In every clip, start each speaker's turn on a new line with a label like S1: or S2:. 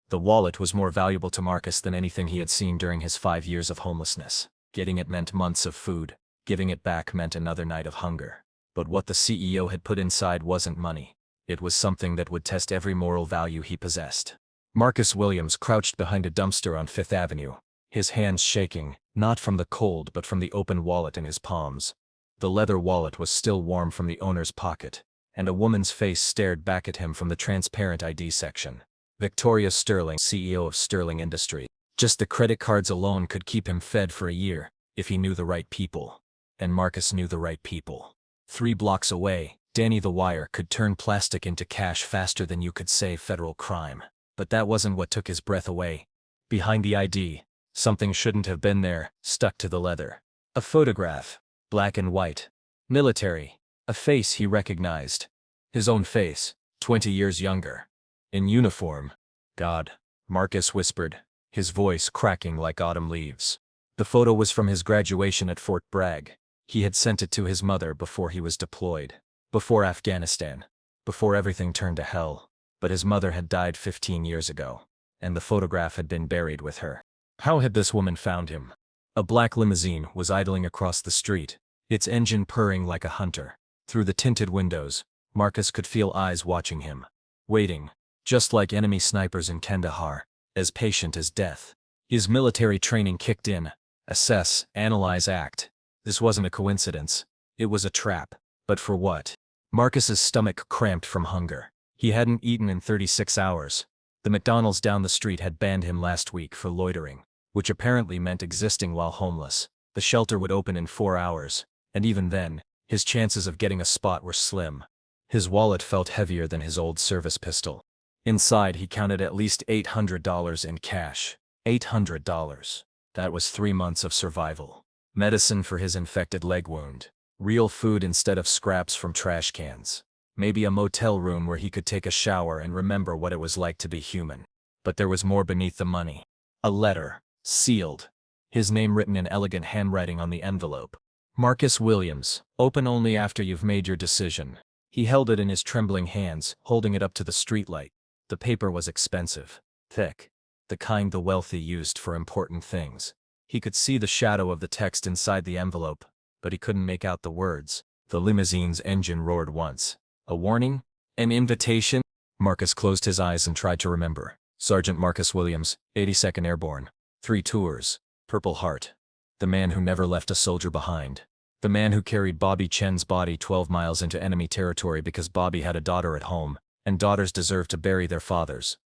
S1: The wallet was more valuable to Marcus than anything he had seen during his 5 years of homelessness. Getting it meant months of food. Giving it back meant another night of hunger. But what the CEO had put inside wasn't money. It was something that would test every moral value he possessed. Marcus Williams crouched behind a dumpster on Fifth Avenue, his hands shaking, not from the cold but from the open wallet in his palms. The leather wallet was still warm from the owner's pocket, and a woman's face stared back at him from the transparent ID section. Victoria Sterling, CEO of Sterling Industries. Just the credit cards alone could keep him fed for a year, if he knew the right people. And Marcus knew the right people. 3 blocks away, Danny the Wire could turn plastic into cash faster than you could say federal crime. But that wasn't what took his breath away. Behind the ID, something shouldn't have been there, stuck to the leather. A photograph. Black and white. Military. A face he recognized. His own face, 20 years younger. In uniform. God, Marcus whispered, his voice cracking like autumn leaves. The photo was from his graduation at Fort Bragg. He had sent it to his mother before he was deployed. Before Afghanistan. Before everything turned to hell. But his mother had died 15 years ago. And the photograph had been buried with her. How had this woman found him? A black limousine was idling across the street, its engine purring like a hunter. Through the tinted windows, Marcus could feel eyes watching him. Waiting, just like enemy snipers in Kandahar, as patient as death. His military training kicked in. Assess, analyze, act. This wasn't a coincidence. It was a trap. But for what? Marcus's stomach cramped from hunger. He hadn't eaten in 36 hours. The McDonald's down the street had banned him last week for loitering, which apparently meant existing while homeless. The shelter would open in 4 hours, and even then, his chances of getting a spot were slim. His wallet felt heavier than his old service pistol. Inside he counted at least $800 in cash. $800. That was 3 months of survival. Medicine for his infected leg wound. Real food instead of scraps from trash cans. Maybe a motel room where he could take a shower and remember what it was like to be human. But there was more beneath the money. A letter. Sealed. His name written in elegant handwriting on the envelope. Marcus Williams, open only after you've made your decision. He held it in his trembling hands, holding it up to the streetlight. The paper was expensive. Thick. The kind the wealthy used for important things. He could see the shadow of the text inside the envelope, but he couldn't make out the words. The limousine's engine roared once. A warning? An invitation? Marcus closed his eyes and tried to remember. Sergeant Marcus Williams, 82nd Airborne. 3 tours. Purple Heart. The man who never left a soldier behind. The man who carried Bobby Chen's body 12 miles into enemy territory because Bobby had a daughter at home, and daughters deserved to bury their fathers.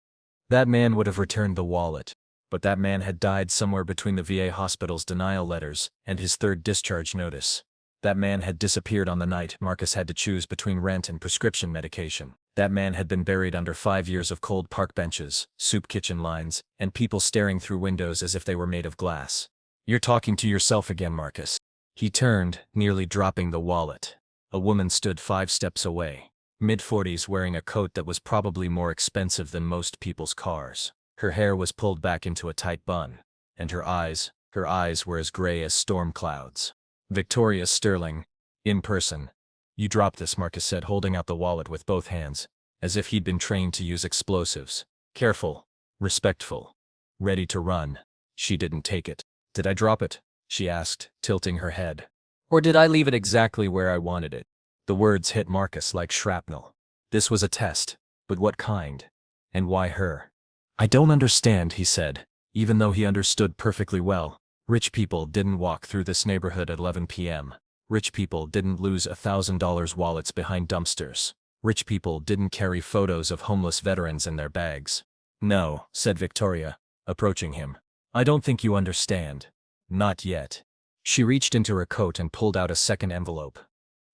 S1: That man would have returned the wallet. But that man had died somewhere between the VA hospital's denial letters and his 3rd discharge notice. That man had disappeared on the night Marcus had to choose between rent and prescription medication. That man had been buried under 5 years of cold park benches, soup kitchen lines, and people staring through windows as if they were made of glass. You're talking to yourself again, Marcus. He turned, nearly dropping the wallet. A woman stood 5 steps away, mid-40s, wearing a coat that was probably more expensive than most people's cars. Her hair was pulled back into a tight bun, and her eyes were as gray as storm clouds. Victoria Sterling, in person. You drop this, Marcus said, holding out the wallet with both hands, as if he'd been trained to use explosives. Careful, respectful, ready to run. She didn't take it. Did I drop it? She asked, tilting her head. Or did I leave it exactly where I wanted it? The words hit Marcus like shrapnel. This was a test, but what kind? And why her? I don't understand, he said, even though he understood perfectly well. Rich people didn't walk through this neighborhood at 11 p.m. Rich people didn't lose $1,000 wallets behind dumpsters. Rich people didn't carry photos of homeless veterans in their bags. No, said Victoria, approaching him. I don't think you understand. Not yet. She reached into her coat and pulled out a second envelope.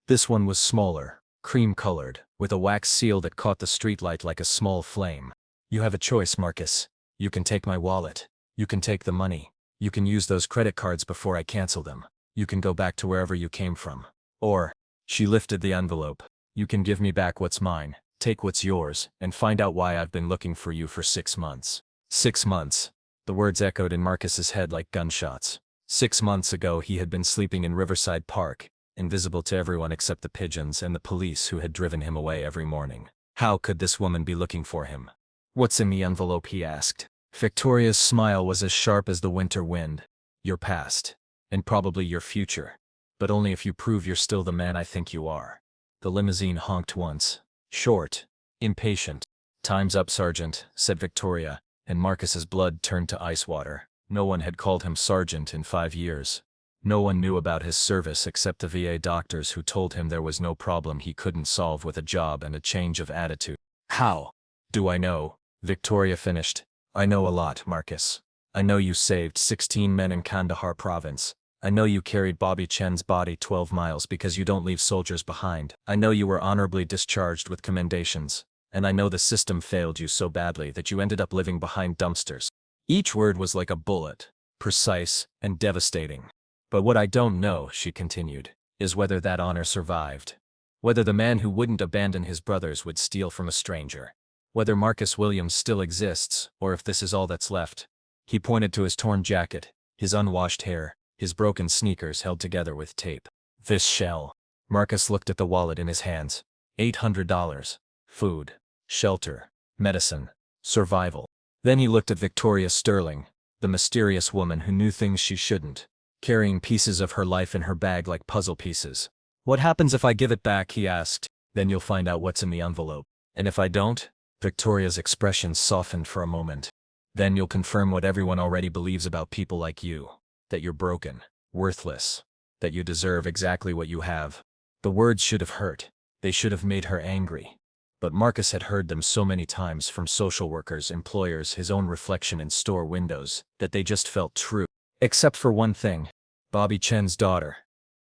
S1: This one was smaller, cream-colored, with a wax seal that caught the streetlight like a small flame. You have a choice, Marcus. You can take my wallet. You can take the money. You can use those credit cards before I cancel them. You can go back to wherever you came from. Or, she lifted the envelope. You can give me back what's mine, take what's yours, and find out why I've been looking for you for 6 months. 6 months. The words echoed in Marcus's head like gunshots. 6 months ago he had been sleeping in Riverside Park, invisible to everyone except the pigeons and the police who had driven him away every morning. How could this woman be looking for him? What's in the envelope? He asked. Victoria's smile was as sharp as the winter wind. Your past. And probably your future. But only if you prove you're still the man I think you are. The limousine honked once. Short. Impatient. Time's up, Sergeant, said Victoria, and Marcus's blood turned to ice water. No one had called him Sergeant in 5 years. No one knew about his service except the VA doctors who told him there was no problem he couldn't solve with a job and a change of attitude. How? Do I know? Victoria finished. I know a lot, Marcus. I know you saved 16 men in Kandahar province. I know you carried Bobby Chen's body 12 miles because you don't leave soldiers behind. I know you were honorably discharged with commendations. And I know the system failed you so badly that you ended up living behind dumpsters. Each word was like a bullet, precise and devastating. But what I don't know, she continued, is whether that honor survived. Whether the man who wouldn't abandon his brothers would steal from a stranger. Whether Marcus Williams still exists, or if this is all that's left. He pointed to his torn jacket, his unwashed hair, his broken sneakers held together with tape. This shell. Marcus looked at the wallet in his hands. $800. Food. Shelter. Medicine. Survival. Then he looked at Victoria Sterling, the mysterious woman who knew things she shouldn't, carrying pieces of her life in her bag like puzzle pieces. What happens if I give it back? He asked. Then you'll find out what's in the envelope. And if I don't? Victoria's expression softened for a moment. Then you'll confirm what everyone already believes about people like you. That you're broken, worthless, that you deserve exactly what you have. The words should have hurt. They should have made her angry. But Marcus had heard them so many times from social workers, employers, his own reflection in store windows, that they just felt true. Except for one thing. Bobby Chen's daughter,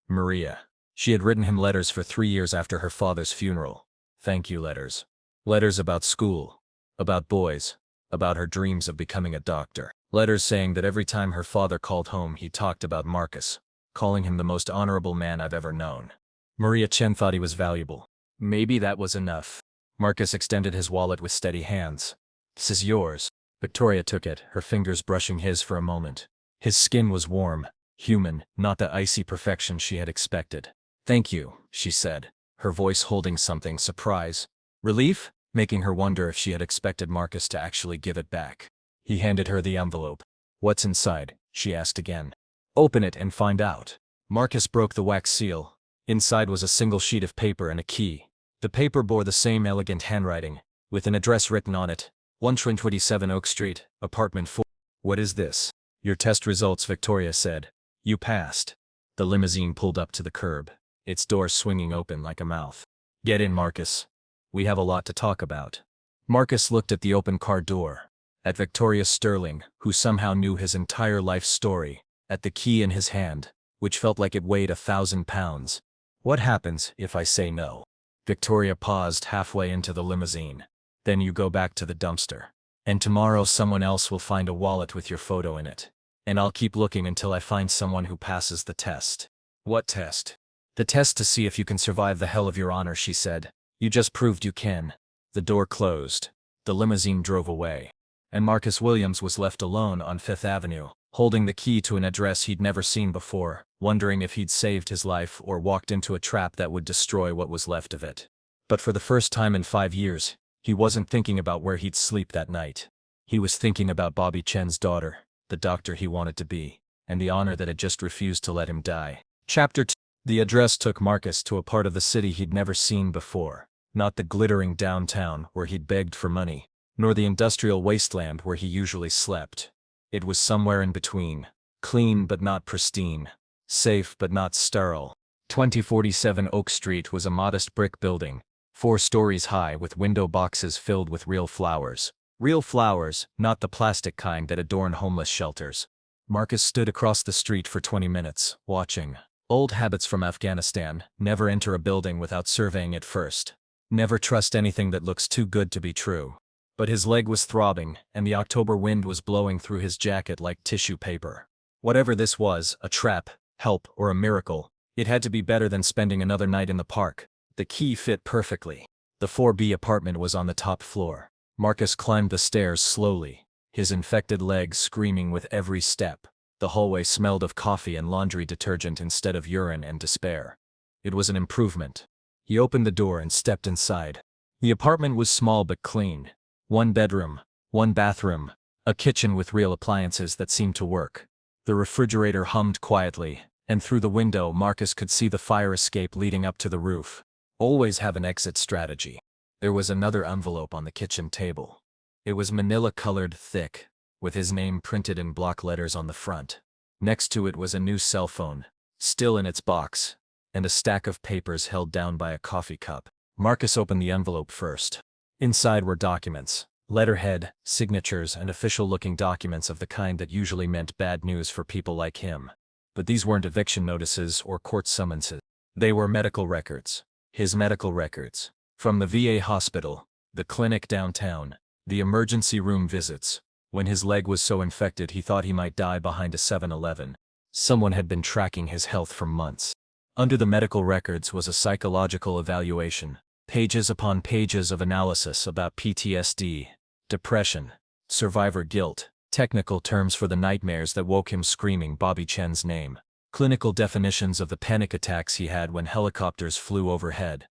S1: Maria. She had written him letters for 3 years after her father's funeral. Thank you letters. Letters about school. About boys. About her dreams of becoming a doctor. Letters saying that every time her father called home he talked about Marcus, calling him the most honorable man I've ever known. Maria Chen thought he was valuable. Maybe that was enough. Marcus extended his wallet with steady hands. This is yours. Victoria took it, her fingers brushing his for a moment. His skin was warm, human, not the icy perfection she had expected. Thank you, she said, her voice holding something, surprise. Relief, making her wonder if she had expected Marcus to actually give it back. He handed her the envelope. What's inside? She asked again. Open it and find out. Marcus broke the wax seal. Inside was a single sheet of paper and a key. The paper bore the same elegant handwriting, with an address written on it. 127 Oak Street, apartment 4. What is this? Your test results, Victoria said. You passed. The limousine pulled up to the curb, its door swinging open like a mouth. Get in, Marcus. We have a lot to talk about. Marcus looked at the open car door. At Victoria Sterling, who somehow knew his entire life story, at the key in his hand, which felt like it weighed 1,000 pounds. What happens if I say no? Victoria paused halfway into the limousine. Then you go back to the dumpster. And tomorrow someone else will find a wallet with your photo in it. And I'll keep looking until I find someone who passes the test. What test? The test to see if you can survive the hell of your honor, she said. You just proved you can. The door closed. The limousine drove away. And Marcus Williams was left alone on 5th Avenue, holding the key to an address he'd never seen before, wondering if he'd saved his life or walked into a trap that would destroy what was left of it. But for the first time in 5 years, he wasn't thinking about where he'd sleep that night. He was thinking about Bobby Chen's daughter, the doctor he wanted to be, and the honor that had just refused to let him die. Chapter 2. The address took Marcus to a part of the city he'd never seen before. Not the glittering downtown where he'd begged for money, nor the industrial wasteland where he usually slept. It was somewhere in between, clean but not pristine, safe but not sterile. 2047 Oak Street was a modest brick building, 4 stories high with window boxes filled with real flowers. Real flowers, not the plastic kind that adorn homeless shelters. Marcus stood across the street for 20 minutes, watching. Old habits from Afghanistan: never enter a building without surveying it first. Never trust anything that looks too good to be true. But his leg was throbbing, and the October wind was blowing through his jacket like tissue paper. Whatever this was, a trap, help, or a miracle, it had to be better than spending another night in the park. The key fit perfectly. The 4B apartment was on the top floor. Marcus climbed the stairs slowly, his infected legs screaming with every step. The hallway smelled of coffee and laundry detergent instead of urine and despair. It was an improvement. He opened the door and stepped inside. The apartment was small but clean. 1 bedroom, 1 bathroom, a kitchen with real appliances that seemed to work. The refrigerator hummed quietly, and through the window Marcus could see the fire escape leading up to the roof. Always have an exit strategy. There was another envelope on the kitchen table. It was manila-colored, thick, with his name printed in block letters on the front. Next to it was a new cell phone, still in its box, and a stack of papers held down by a coffee cup. Marcus opened the envelope first. Inside were documents, letterhead, signatures, and official-looking documents of the kind that usually meant bad news for people like him. But these weren't eviction notices or court summonses. They were medical records. His medical records. From the VA hospital, the clinic downtown, the emergency room visits. When his leg was so infected he thought he might die behind a 7-Eleven. Someone had been tracking his health for months. Under the medical records was a psychological evaluation, pages upon pages of analysis about PTSD, depression, survivor guilt, technical terms for the nightmares that woke him screaming Bobby Chen's name, clinical definitions of the panic attacks he had when helicopters flew overhead.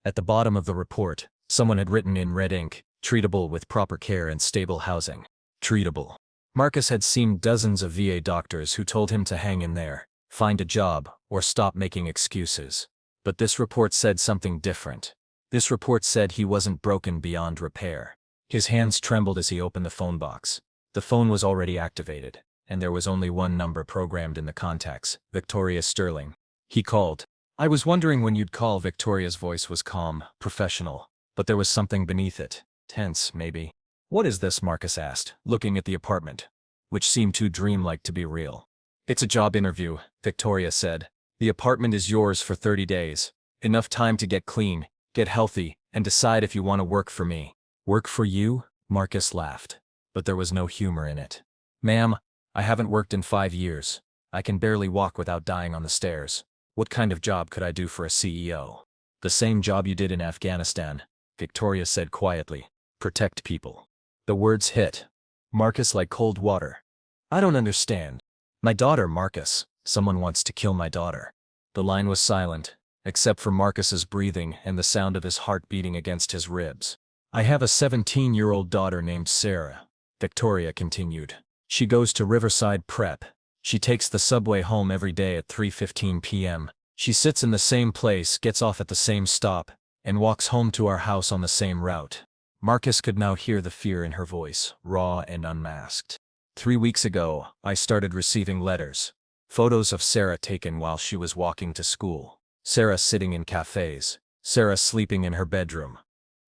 S1: At the bottom of the report, someone had written in red ink, treatable with proper care and stable housing. Treatable. Marcus had seen dozens of VA doctors who told him to hang in there, find a job, or stop making excuses. But this report said something different. This report said he wasn't broken beyond repair. His hands trembled as he opened the phone box. The phone was already activated, and there was only one number programmed in the contacts, Victoria Sterling. He called. "I was wondering when you'd call." Victoria's voice was calm, professional, but there was something beneath it. Tense, maybe. "What is this?" Marcus asked, looking at the apartment, which seemed too dreamlike to be real. "It's a job interview," Victoria said. "The apartment is yours for 30 days. Enough time to get clean, get healthy, and decide if you want to work for me." "Work for you?" Marcus laughed, but there was no humor in it. "Ma'am, I haven't worked in 5 years. I can barely walk without dying on the stairs. What kind of job could I do for a CEO?" "The same job you did in Afghanistan," Victoria said quietly. "Protect people." The words hit Marcus like cold water. "I don't understand." "My daughter, Marcus. Someone wants to kill my daughter." The line was silent, except for Marcus's breathing and the sound of his heart beating against his ribs. "I have a 17-year-old daughter named Sarah," Victoria continued. "She goes to Riverside Prep. She takes the subway home every day at 3:15 p.m. She sits in the same place, gets off at the same stop, and walks home to our house on the same route." Marcus could now hear the fear in her voice, raw and unmasked. 3 weeks ago, I started receiving letters. Photos of Sarah taken while she was walking to school. Sarah sitting in cafes. Sarah sleeping in her bedroom.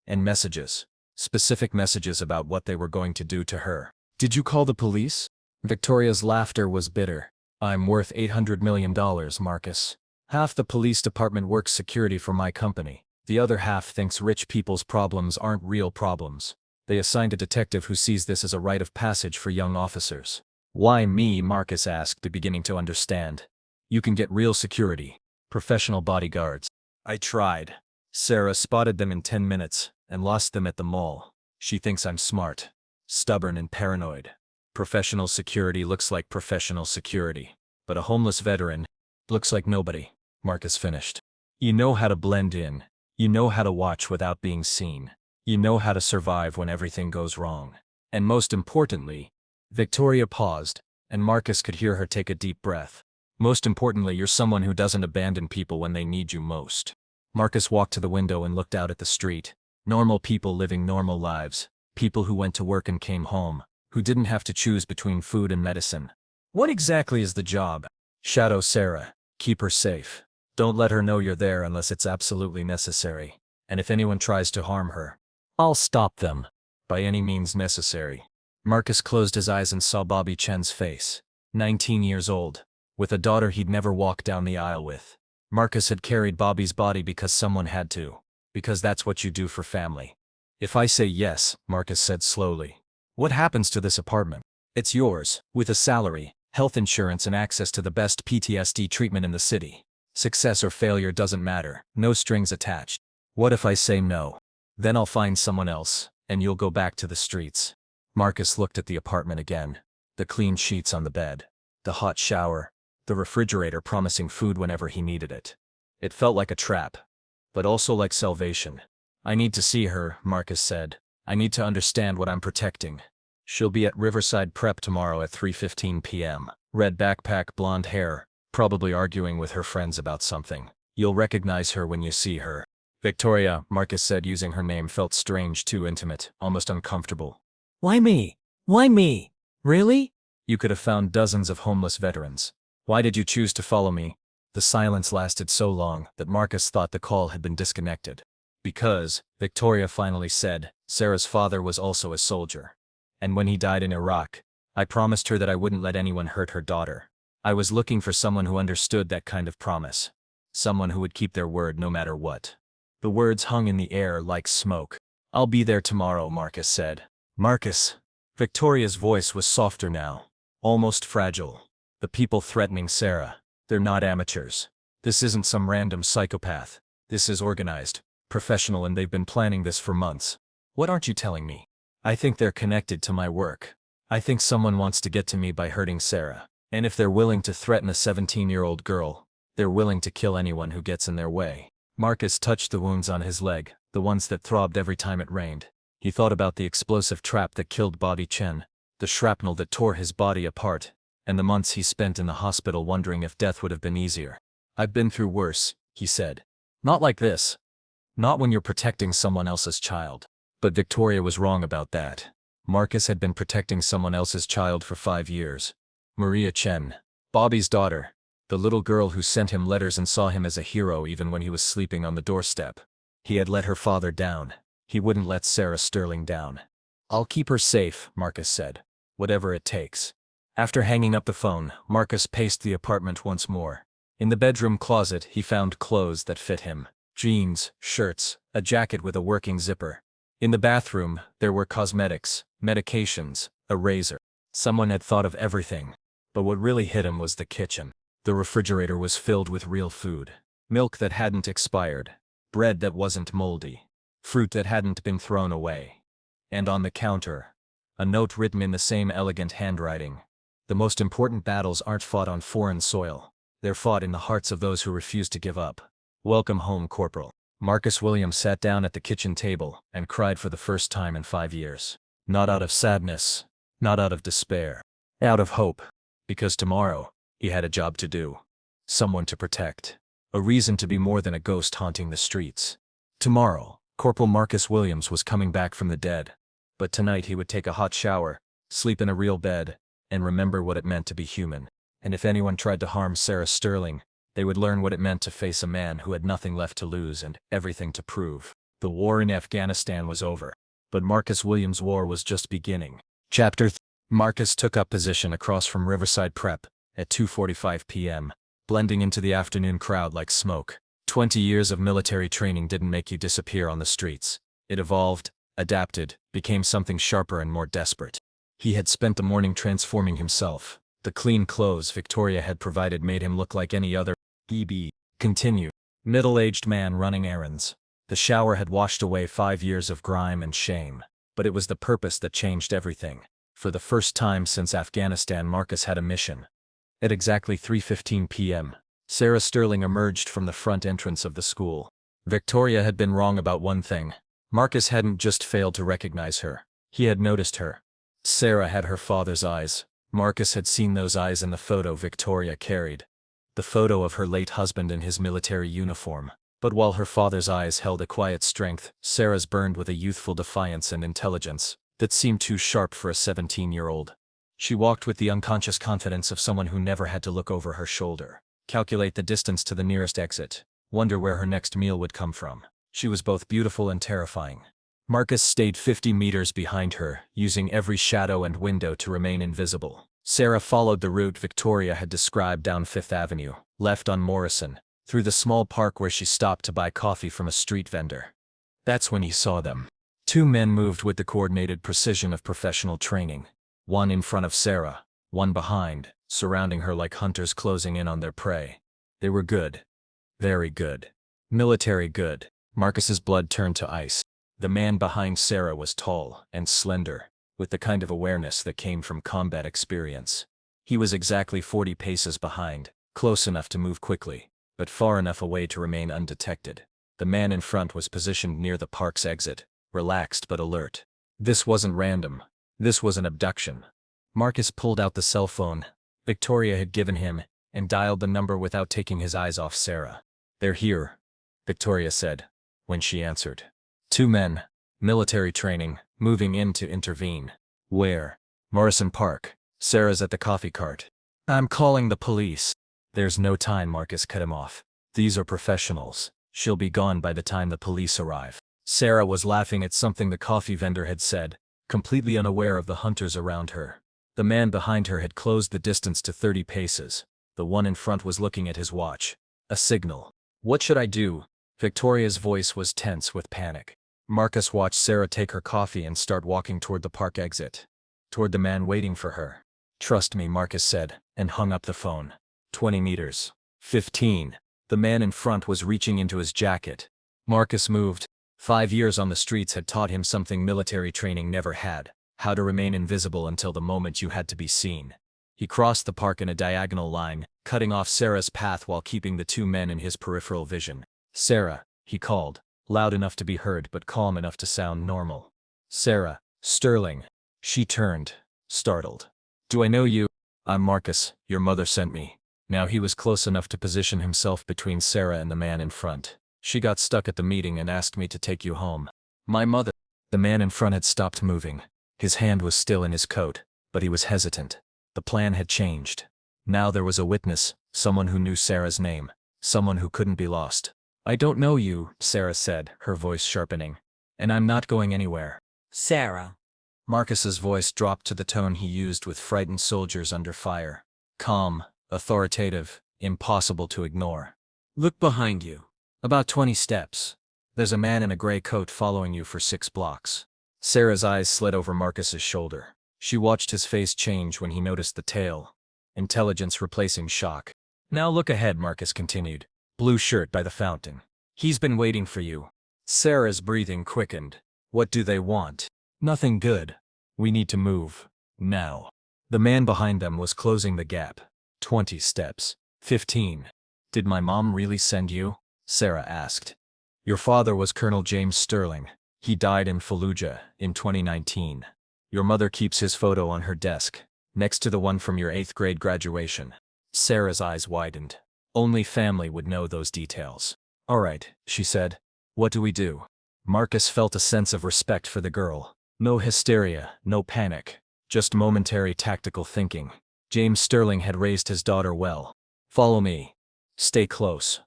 S1: And messages. Specific messages about what they were going to do to her. "Did you call the police?" Victoria's laughter was bitter. "I'm worth $800 million, Marcus. Half the police department works security for my company. The other half thinks rich people's problems aren't real problems. They assigned a detective who sees this as a rite of passage for young officers." "Why me?" Marcus asked, beginning to understand. "You can get real security. Professional bodyguards." "I tried. Sarah spotted them in 10 minutes, and lost them at the mall. She thinks I'm smart, stubborn and paranoid. Professional security looks like professional security. But a homeless veteran looks like nobody," Marcus finished. "You know how to blend in. You know how to watch without being seen. You know how to survive when everything goes wrong. And most importantly," Victoria paused, and Marcus could hear her take a deep breath. "Most importantly, you're someone who doesn't abandon people when they need you most." Marcus walked to the window and looked out at the street. Normal people living normal lives. People who went to work and came home. Who didn't have to choose between food and medicine. "What exactly is the job?" "Shadow Sarah. Keep her safe. Don't let her know you're there unless it's absolutely necessary. And if anyone tries to harm her, I'll stop them. By any means necessary." Marcus closed his eyes and saw Bobby Chen's face. 19 years old. With a daughter he'd never walked down the aisle with. Marcus had carried Bobby's body because someone had to. Because that's what you do for family. "If I say yes," Marcus said slowly, "what happens to this apartment?" "It's yours, with a salary, health insurance and access to the best PTSD treatment in the city. Success or failure doesn't matter, no strings attached." "What if I say no?" "Then I'll find someone else, and you'll go back to the streets." Marcus looked at the apartment again. The clean sheets on the bed. The hot shower. The refrigerator promising food whenever he needed it. It felt like a trap, but also like salvation. "I need to see her," Marcus said. I need to understand what I'm protecting. She'll be at Riverside Prep tomorrow at 3:15 p.m. Red backpack, blonde hair, probably arguing with her friends about something. You'll recognize her when you see her. Victoria, Marcus said, using her name felt strange, too intimate, almost uncomfortable.
S2: Why me? Why me? Really?
S1: You could have found dozens of homeless veterans. Why did you choose to follow me? The silence lasted so long that Marcus thought the call had been disconnected. Because, Victoria finally said, Sarah's father was also a soldier. And when he died in Iraq, I promised her that I wouldn't let anyone hurt her daughter. I was looking for someone who understood that kind of promise. Someone who would keep their word no matter what. The words hung in the air like smoke. I'll be there tomorrow, Marcus said. Marcus. Victoria's voice was softer now. Almost fragile. The people threatening Sarah. They're not amateurs. This isn't some random psychopath. This is organized, professional, and they've been planning this for months. What aren't you telling me? I think they're connected to my work. I think someone wants to get to me by hurting Sarah. And if they're willing to threaten a 17-year-old girl, they're willing to kill anyone who gets in their way. Marcus touched the wounds on his leg, the ones that throbbed every time it rained. He thought about the explosive trap that killed Bobby Chen, the shrapnel that tore his body apart, and the months he spent in the hospital wondering if death would have been easier. I've been through worse, he said. Not like this. Not when you're protecting someone else's child. But Victoria was wrong about that. Marcus had been protecting someone else's child for 5 years. Maria Chen, Bobby's daughter, the little girl who sent him letters and saw him as a hero even when he was sleeping on the doorstep. He had let her father down. He wouldn't let Sarah Sterling down. I'll keep her safe, Marcus said. Whatever it takes. After hanging up the phone, Marcus paced the apartment once more. In the bedroom closet, he found clothes that fit him. Jeans, shirts, a jacket with a working zipper. In the bathroom, there were cosmetics, medications, a razor. Someone had thought of everything. But what really hit him was the kitchen. The refrigerator was filled with real food. Milk that hadn't expired. Bread that wasn't moldy. Fruit that hadn't been thrown away. And on the counter, a note written in the same elegant handwriting. The most important battles aren't fought on foreign soil. They're fought in the hearts of those who refuse to give up. Welcome home, Corporal. Marcus Williams sat down at the kitchen table and cried for the first time in 5 years. Not out of sadness. Not out of despair. Out of hope. Because tomorrow, he had a job to do. Someone to protect. A reason to be more than a ghost haunting the streets. Tomorrow, Corporal Marcus Williams was coming back from the dead. But tonight he would take a hot shower, sleep in a real bed, and remember what it meant to be human. And if anyone tried to harm Sarah Sterling, they would learn what it meant to face a man who had nothing left to lose and everything to prove. The war in Afghanistan was over. But Marcus Williams' war was just beginning. Chapter 3. Marcus took up position across from Riverside Prep at 2:45 p.m., blending into the afternoon crowd like smoke. 20 years of military training didn't make you disappear on the streets. It evolved, adapted, became something sharper and more desperate. He had spent the morning transforming himself. The clean clothes Victoria had provided made him look like any other BB. Continued. Middle-aged man running errands. The shower had washed away 5 years of grime and shame. But it was the purpose that changed everything. For the first time since Afghanistan, Marcus had a mission. At exactly 3:15 p.m., Sarah Sterling emerged from the front entrance of the school. Victoria had been wrong about one thing. Marcus hadn't just failed to recognize her. He had noticed her. Sarah had her father's eyes. Marcus had seen those eyes in the photo Victoria carried. The photo of her late husband in his military uniform. But while her father's eyes held a quiet strength, Sarah's burned with a youthful defiance and intelligence that seemed too sharp for a 17-year-old. She walked with the unconscious confidence of someone who never had to look over her shoulder, calculate the distance to the nearest exit, wonder where her next meal would come from. She was both beautiful and terrifying. Marcus stayed 50 meters behind her, using every shadow and window to remain invisible. Sarah followed the route Victoria had described down Fifth Avenue, left on Morrison, through the small park where she stopped to buy coffee from a street vendor. That's when he saw them. 2 men moved with the coordinated precision of professional training. One in front of Sarah, one behind, surrounding her like hunters closing in on their prey. They were good. Very good. Military good. Marcus's blood turned to ice. The man behind Sarah was tall and slender, with the kind of awareness that came from combat experience. He was exactly 40 paces behind, close enough to move quickly, but far enough away to remain undetected. The man in front was positioned near the park's exit, relaxed but alert. This wasn't random. This was an abduction. Marcus pulled out the cell phone Victoria had given him and dialed the number without taking his eyes off Sarah. "They're here," Victoria said, when she answered. "Two men, military training, moving in to intervene." "Where?" "Morrison Park. Sarah's at the coffee cart." "I'm calling the police." "There's no time," Marcus cut him off. "These are professionals. She'll be gone by the time the police arrive." Sarah was laughing at something the coffee vendor had said, completely unaware of the hunters around her. The man behind her had closed the distance to 30 paces. The one in front was looking at his watch. A signal. "What should I do?" Victoria's voice was tense with panic. Marcus watched Sarah take her coffee and start walking toward the park exit. Toward the man waiting for her. "Trust me," Marcus said, and hung up the phone. 20 meters. 15. The man in front was reaching into his jacket. Marcus moved. 5 years on the streets had taught him something military training never had: how to remain invisible until the moment you had to be seen. He crossed the park in a diagonal line, cutting off Sarah's path while keeping the two men in his peripheral vision. "Sarah," he called, loud enough to be heard but calm enough to sound normal. "Sarah, Sterling." She turned, startled. "Do I know you?" "I'm Marcus. Your mother sent me." Now he was close enough to position himself between Sarah and the man in front. "She got stuck at the meeting and asked me to take you home." "My mother." The man in front had stopped moving. His hand was still in his coat, but he was hesitant. The plan had changed. Now there was a witness, someone who knew Sarah's name, someone who couldn't be lost. "I don't know you," Sarah said, her voice sharpening. "And I'm not going anywhere."
S2: Sarah.
S1: Marcus's voice dropped to the tone he used with frightened soldiers under fire. Calm, authoritative, impossible to ignore. "Look behind you. About 20 steps. There's a man in a gray coat following you for 6 blocks. Sarah's eyes slid over Marcus's shoulder. She watched his face change when he noticed the tail. Intelligence replacing shock. "Now look ahead," Marcus continued. "Blue shirt by the fountain. He's been waiting for you." Sarah's breathing quickened. "What do they want?" "Nothing good. We need to move. Now." The man behind them was closing the gap. 20 steps. 15. "Did my mom really send you?" Sarah asked. "Your father was Colonel James Sterling. He died in Fallujah in 2019. Your mother keeps his photo on her desk, next to the one from your 8th grade graduation." Sarah's eyes widened. Only family would know those details. "All right," she said. "What do we do?" Marcus felt a sense of respect for the girl. No hysteria, no panic. Just momentary tactical thinking. James Sterling had raised his daughter well. "Follow me. Stay close.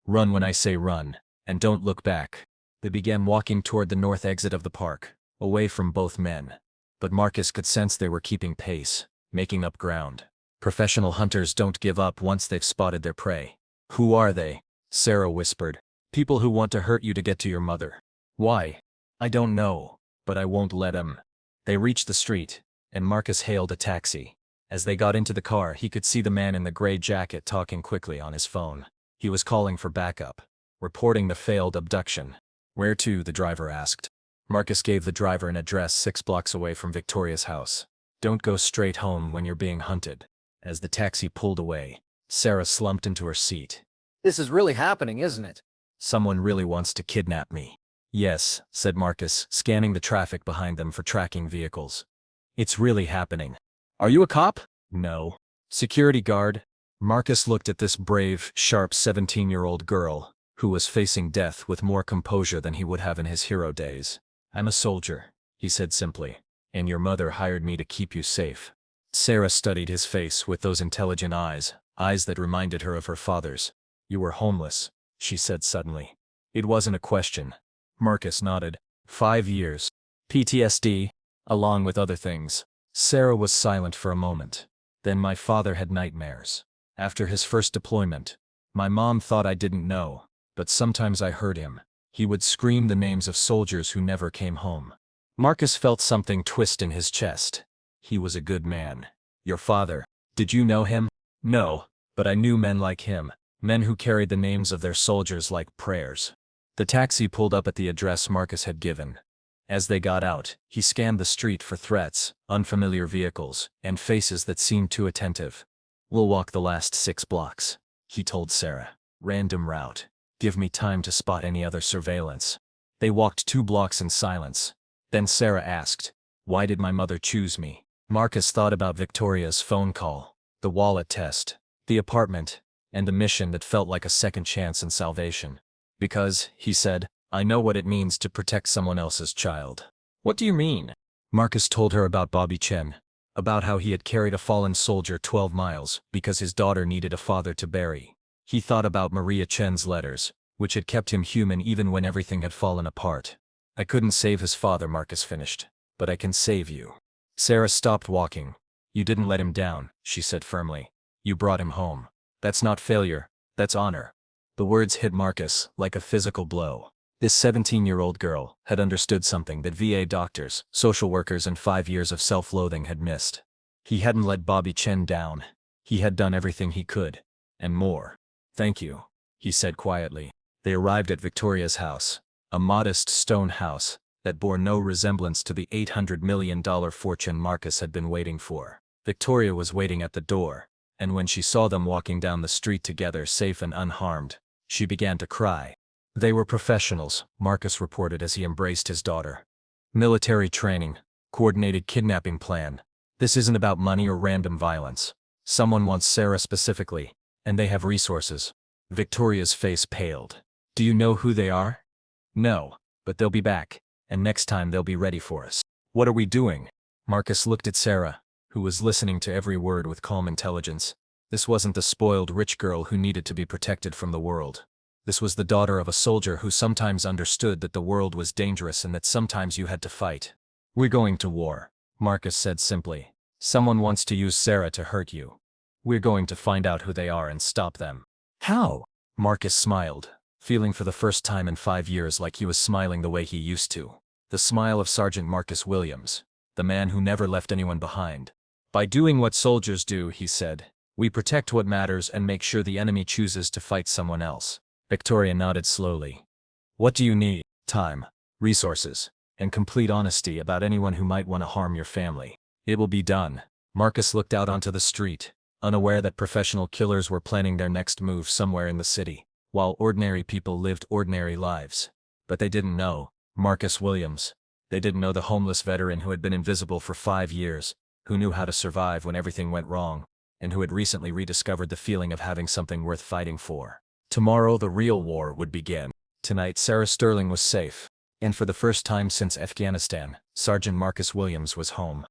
S1: Run when I say run, and don't look back." They began walking toward the north exit of the park, away from both men. But Marcus could sense they were keeping pace, making up ground. Professional hunters don't give up once they've spotted their prey. "Who are they?" Sarah whispered. "People who want to hurt you to get to your mother." "Why?" "I don't know, but I won't let 'em." They reached the street, and Marcus hailed a taxi. As they got into the car, he could see the man in the gray jacket talking quickly on his phone. He was calling for backup, reporting the failed abduction. "Where to?" the driver asked. Marcus gave the driver an address 6 blocks away from Victoria's house. "Don't go straight home when you're being hunted." As the taxi pulled away, Sarah slumped into her seat.
S2: This is really happening, isn't it?
S1: "Someone really wants to kidnap me." "Yes," said Marcus, scanning the traffic behind them for tracking vehicles. "It's really happening." "Are you a cop?" "No." "Security guard?" Marcus looked at this brave, sharp 17-year-old girl, who was facing death with more composure than he would have in his hero days. "I'm a soldier," he said simply, "and your mother hired me to keep you safe." Sarah studied his face with those intelligent eyes, eyes that reminded her of her father's. "You were homeless," she said suddenly. It wasn't a question. Marcus nodded. 5 years. PTSD, along with other things. Sarah was silent for a moment. "Then my father had nightmares. After his first deployment. My mom thought I didn't know, but sometimes I heard him. He would scream the names of soldiers who never came home." Marcus felt something twist in his chest. "He was a good man." "Your father. Did you know him?" "No, but I knew men like him, men who carried the names of their soldiers like prayers." The taxi pulled up at the address Marcus had given. As they got out, he scanned the street for threats, unfamiliar vehicles, and faces that seemed too attentive. "We'll walk the last 6 blocks, he told Sarah. "Random route. Give me time to spot any other surveillance." They walked 2 blocks in silence. Then Sarah asked, "Why did my mother choose me?" Marcus thought about Victoria's phone call, the wallet test, the apartment, and the mission that felt like a second chance and salvation. "Because," he said, "I know what it means to protect someone else's child." "What do you mean?" Marcus told her about Bobby Chen, about how he had carried a fallen soldier 12 miles because his daughter needed a father to bury. He thought about Maria Chen's letters, which had kept him human even when everything had fallen apart. "I couldn't save his father," Marcus finished, "but I can save you." Sarah stopped walking. "You didn't let him down," she said firmly. "You brought him home. That's not failure, that's honor." The words hit Marcus like a physical blow. This 17-year-old girl had understood something that VA doctors, social workers, and 5 years of self-loathing had missed. He hadn't let Bobby Chen down. He had done everything he could, and more. "Thank you," he said quietly. They arrived at Victoria's house, a modest stone house that bore no resemblance to the $800 million fortune Marcus had been waiting for. Victoria was waiting at the door, and when she saw them walking down the street together safe and unharmed, she began to cry. They were professionals, Marcus reported as he embraced his daughter. "Military training, coordinated kidnapping plan. This isn't about money or random violence. Someone wants Sarah specifically, and they have resources." Victoria's face paled. "Do you know who they are?" "No, but they'll be back, and next time they'll be ready for us." "What are we doing?" Marcus looked at Sarah, who was listening to every word with calm intelligence. This wasn't the spoiled rich girl who needed to be protected from the world. This was the daughter of a soldier who sometimes understood that the world was dangerous and that sometimes you had to fight. "We're going to war," Marcus said simply. "Someone wants to use Sarah to hurt you. We're going to find out who they are and stop them." "How?" Marcus smiled, feeling for the first time in 5 years like he was smiling the way he used to. The smile of Sergeant Marcus Williams, the man who never left anyone behind. "By doing what soldiers do," he said, "we protect what matters and make sure the enemy chooses to fight someone else." Victoria nodded slowly. "What do you need?" "Time, resources, and complete honesty about anyone who might want to harm your family. It will be done." Marcus looked out onto the street, unaware that professional killers were planning their next move somewhere in the city, while ordinary people lived ordinary lives. But they didn't know Marcus Williams. They didn't know the homeless veteran who had been invisible for 5 years, who knew how to survive when everything went wrong, and who had recently rediscovered the feeling of having something worth fighting for. Tomorrow the real war would begin. Tonight Sarah Sterling was safe, and for the first time since Afghanistan, Sergeant Marcus Williams was home.